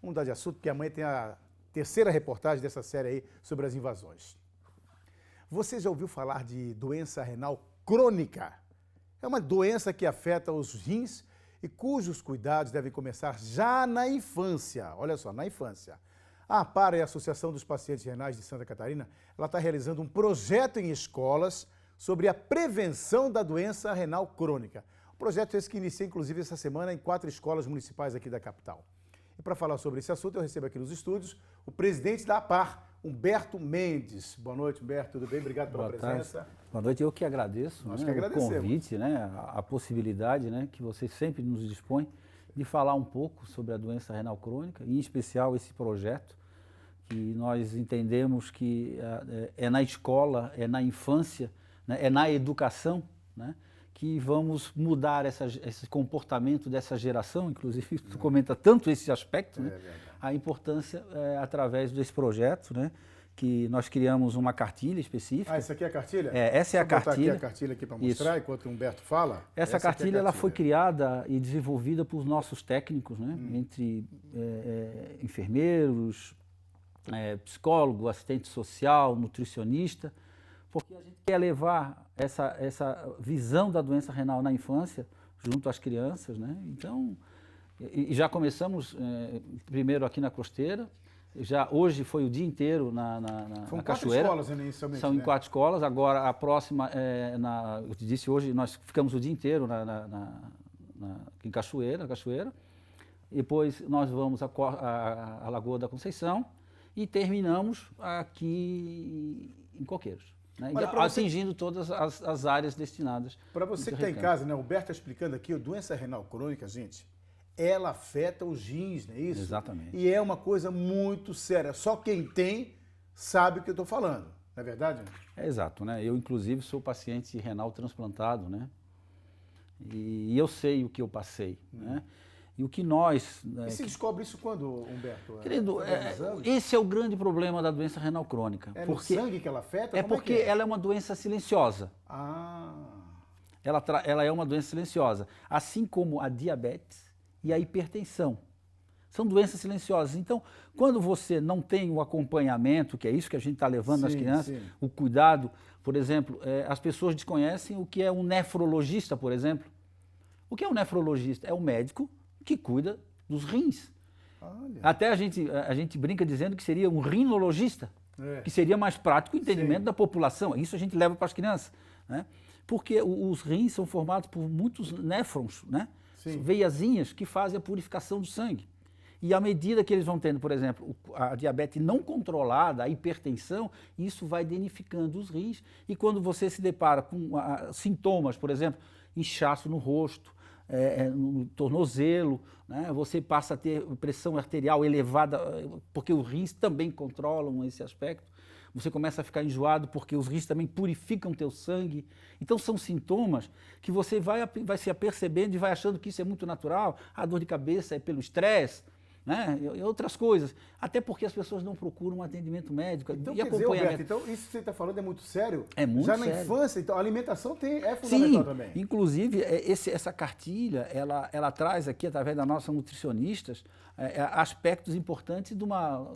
Vamos mudar de assunto, porque amanhã tem a terceira reportagem dessa série aí sobre as invasões. Você já ouviu falar de doença renal crônica? É uma doença que afeta os rins e cujos cuidados devem começar já na infância. Olha só, na infância. A APAR, a Associação dos Pacientes Renais de Santa Catarina, ela está realizando um projeto em escolas sobre a prevenção da doença renal crônica. O projeto esse que inicia, inclusive, essa semana em 4 escolas municipais aqui da capital. E para falar sobre esse assunto, eu recebo aqui nos estúdios o presidente da APAR, Humberto Mendes. Boa noite, Humberto, tudo bem? Obrigado pela presença. Boa noite, eu que agradeço, Nós né, que agradecemos. o convite, né, a possibilidade, né, que você sempre nos dispõe de falar um pouco sobre a doença renal crônica, em especial esse projeto, que nós entendemos que é na escola, é na infância, né, é na educação, né, que vamos mudar esse comportamento dessa geração, inclusive tu comenta tanto esse aspecto, né, a importância através desse projeto, né, que nós criamos uma cartilha específica. Ah, essa aqui é a cartilha? Essa é a cartilha. Vou botar aqui a cartilha aqui para mostrar, enquanto o Humberto fala. Essa cartilha ela foi criada e desenvolvida por nossos técnicos, né, entre enfermeiros, psicólogo, assistente social, nutricionista, porque a gente quer levar essa visão da doença renal na infância junto às crianças, né? Então, e já começamos primeiro aqui na Costeira, já hoje foi o dia inteiro na Cachoeira. São 4 escolas inicialmente, São em 4 escolas, agora a próxima, eu te disse hoje, nós ficamos o dia inteiro em Cachoeira, depois nós vamos à Lagoa da Conceição e terminamos aqui em Coqueiros. Né? Atingindo todas as áreas destinadas. Para você que está em casa, né, o Humberto está explicando aqui, a doença renal crônica, gente, ela afeta os rins, não é isso? Exatamente. E é uma coisa muito séria. Só quem tem sabe o que eu estou falando, não é verdade? Exato, né? Eu, inclusive, sou paciente renal transplantado, né? E eu sei o que eu passei, né? E o que nós... E se descobre isso quando, Humberto? Querido, esse é o grande problema da doença renal crônica. É no sangue que ela afeta? É porque ela é uma doença silenciosa. Ela é uma doença silenciosa, assim como a diabetes e a hipertensão. São doenças silenciosas. Então, quando você não tem o acompanhamento, que é isso que a gente está levando às crianças, o cuidado, por exemplo, as pessoas desconhecem o que é um nefrologista, por exemplo. O que é um nefrologista? É um médico que cuida dos rins. Olha. Até a gente brinca dizendo que seria um rinologista, que seria mais prático o entendimento da população. Isso a gente leva para as crianças, né? Porque os rins são formados por muitos néfrons, né? Veiazinhas que fazem a purificação do sangue. E à medida que eles vão tendo, por exemplo, a diabetes não controlada, a hipertensão, isso vai danificando os rins. E quando você se depara com sintomas, por exemplo, inchaço no rosto, no tornozelo, né? Você passa a ter pressão arterial elevada, porque os rins também controlam esse aspecto. Você começa a ficar enjoado porque os rins também purificam teu sangue. Então são sintomas que você vai se apercebendo e vai achando que isso é muito natural. A dor de cabeça é pelo estresse, né? E outras coisas. Até porque as pessoas não procuram um atendimento médico então, e acompanhamento. Humberto, então isso que você está falando é muito sério? É muito sério. Já na infância, então a alimentação é fundamental também. Inclusive essa cartilha, ela traz aqui, através das nossas nutricionistas, aspectos importantes de uma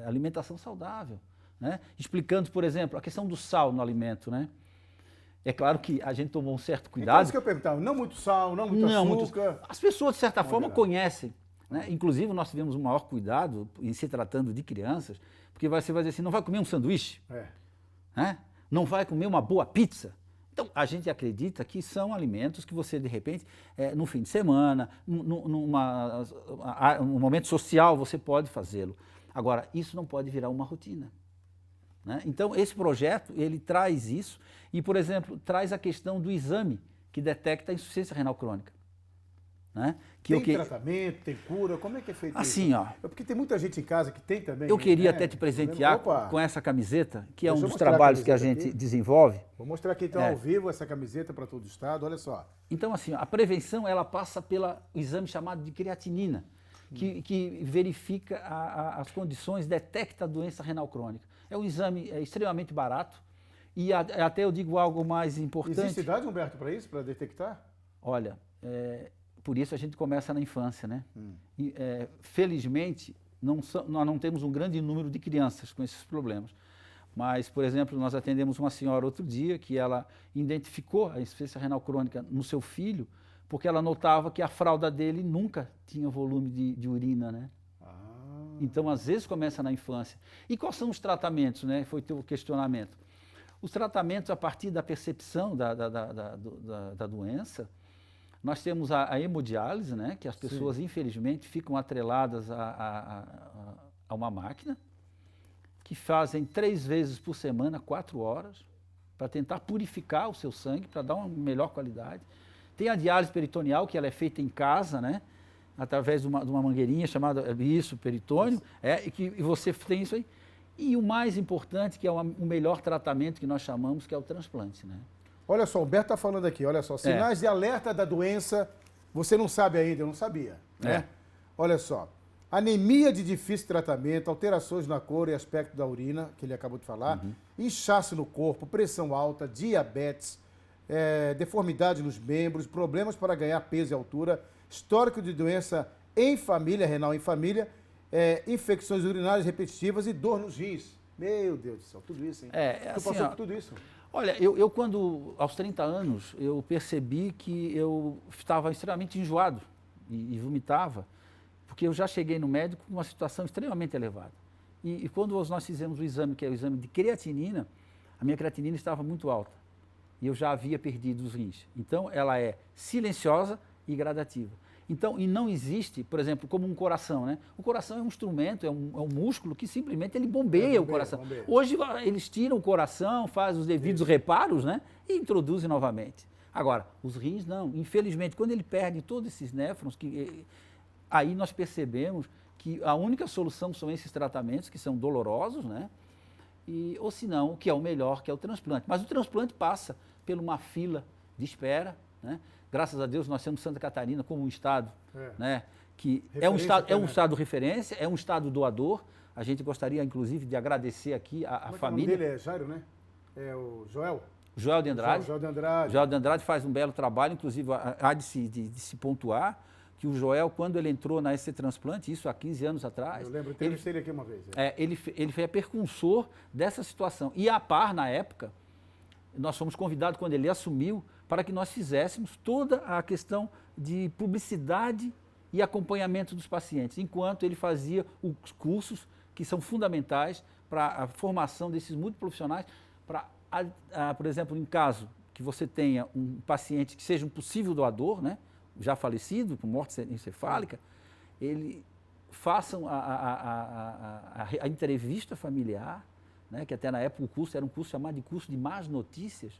alimentação saudável, né? Explicando, por exemplo, a questão do sal no alimento, né? É claro que a gente tomou um certo cuidado. Então, isso que eu perguntava, não muito sal, não muito açúcar. As pessoas, de certa forma, conhecem, né? Inclusive, nós tivemos o maior cuidado em se tratando de crianças, porque você vai dizer assim, não vai comer um sanduíche, né? Não vai comer uma boa pizza. Então, a gente acredita que são alimentos que você, de repente, no fim de semana, num momento social, você pode fazê-lo. Agora, isso não pode virar uma rotina, né? Então, esse projeto, ele traz isso e, por exemplo, traz a questão do exame que detecta a insuficiência renal crônica, né? Tem tratamento, tem cura, como é que é feito assim, isso? Ó, porque tem muita gente em casa que tem também. Eu queria até te presentear com essa camiseta, que é um dos trabalhos que a gente desenvolve. Vou mostrar aqui então ao vivo essa camiseta para todo o estado, olha só. Então, assim, a prevenção, ela passa pelo exame chamado de creatinina, que verifica as condições, detecta a doença renal crônica. É um exame extremamente barato e até eu digo algo mais importante. Existe idade, Humberto, para isso, para detectar? Olha, por isso a gente começa na infância, né? E, felizmente, nós não temos um grande número de crianças com esses problemas. Mas, por exemplo, nós atendemos uma senhora outro dia que ela identificou a insuficiência renal crônica no seu filho, porque ela notava que a fralda dele nunca tinha volume de urina, né? Então, às vezes, começa na infância. E quais são os tratamentos, né? Foi teu questionamento. Os tratamentos, a partir da percepção da doença, nós temos a hemodiálise, né? Que as pessoas, infelizmente, ficam atreladas a uma máquina, que fazem 3 vezes por semana, 4 horas, para tentar purificar o seu sangue, para dar uma melhor qualidade. Tem a diálise peritoneal, que ela é feita em casa, né? Através de uma mangueirinha chamada peritônio, e você tem isso aí. E o mais importante, que é o melhor tratamento que nós chamamos, que é o transplante, né? Olha só, o Humberto está falando aqui, olha só, sinais de alerta da doença, você não sabe ainda, eu não sabia, né? Olha só, anemia de difícil tratamento, alterações na cor e aspecto da urina, que ele acabou de falar, inchaço no corpo, pressão alta, diabetes, deformidade nos membros, problemas para ganhar peso e altura, histórico de doença em família, renal em família, infecções urinárias repetitivas e dor nos rins. Meu Deus do céu, tudo isso, hein? Tu assim, passou por tudo isso? Olha, eu quando, aos 30 anos, eu percebi que eu estava extremamente enjoado e vomitava, porque eu já cheguei no médico com uma situação extremamente elevada. E quando nós fizemos o exame, que é o exame de creatinina, a minha creatinina estava muito alta. E eu já havia perdido os rins. Então, ela é silenciosa e gradativa. Então, e não existe, por exemplo, como um coração, né? O coração é um instrumento, é um músculo que simplesmente ele bombeia o coração. Hoje eles tiram o coração, fazem os devidos reparos, né? E introduzem novamente. Agora, os rins não. Infelizmente, quando ele perde todos esses néfrons, aí nós percebemos que a única solução são esses tratamentos, que são dolorosos, né? Ou se não, o que é o melhor, que é o transplante. Mas o transplante passa por uma fila de espera, né? Graças a Deus nós temos Santa Catarina como um estado, né? Que é um estado referência, é um estado doador. A gente gostaria, inclusive, de agradecer aqui a família. O nome dele é Jairo, né? É o Joel? Joel de Andrade. Joel de Andrade. Joel de Andrade faz um belo trabalho, inclusive há de se pontuar que o Joel, quando ele entrou na SC Transplante, isso há 15 anos atrás... Eu lembro, eu entrevistei ele aqui uma vez. Ele foi precursor dessa situação. E a par, na época, nós fomos convidados, quando ele assumiu, para que nós fizéssemos toda a questão de publicidade e acompanhamento dos pacientes, enquanto ele fazia os cursos que são fundamentais para a formação desses multiprofissionais, para, por exemplo, em caso que você tenha um paciente que seja um possível doador, né, já falecido, com morte encefálica, ele façam a entrevista familiar, né, que até na época o curso era um curso chamado de curso de más notícias.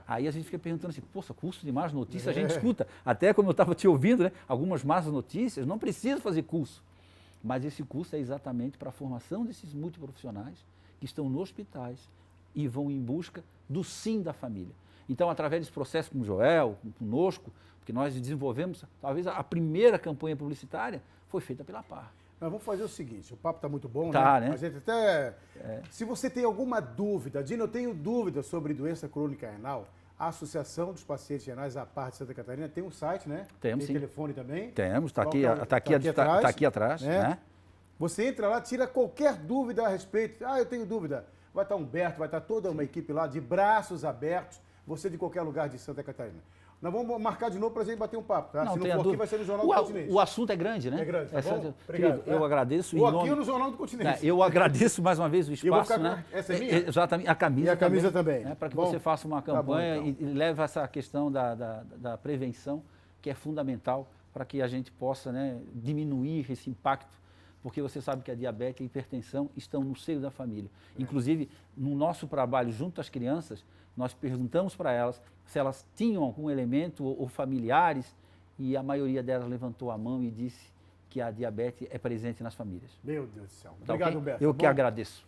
Aí a gente fica perguntando assim, poxa, curso de más notícias, a gente escuta, até como eu estava te ouvindo, né, algumas más notícias, não precisa fazer curso. Mas esse curso é exatamente para a formação desses multiprofissionais que estão nos hospitais e vão em busca do sim da família. Então, através desse processo com o Joel, conosco, que nós desenvolvemos, talvez a primeira campanha publicitária foi feita pela PAR. Nós vamos fazer o seguinte, o papo está muito bom, né? A gente até... Se você tem alguma dúvida, Dino, eu tenho dúvida sobre doença crônica renal, a Associação dos Pacientes Renais, a PAR de Santa Catarina, tem um site, né? Temos, tem telefone também. Temos, está aqui atrás. Né? Você entra lá, tira qualquer dúvida a respeito. Eu tenho dúvida. Vai estar Humberto, vai estar toda uma equipe lá, de braços abertos, você de qualquer lugar de Santa Catarina. Nós vamos marcar de novo para a gente bater um papo, tá? Não, se não for aqui, vai ser no Jornal do Continente. O assunto é grande, né? É grande, tá bom? Obrigado. Eu agradeço. Ou aqui ou no Jornal do Continente. Eu agradeço mais uma vez o espaço. Eu vou ficar com... Essa é minha? Exatamente, a camisa. E a camisa também. Para que você faça uma campanha tá bom, então. e leve essa questão da prevenção, que é fundamental para que a gente possa, né, diminuir esse impacto, porque você sabe que a diabetes e a hipertensão estão no seio da família. Inclusive, no nosso trabalho junto às crianças, nós perguntamos para elas se elas tinham algum elemento ou familiares, e a maioria delas levantou a mão e disse que a diabetes é presente nas famílias. Meu Deus do céu. Tá, Obrigado, okay? Humberto. Eu que agradeço.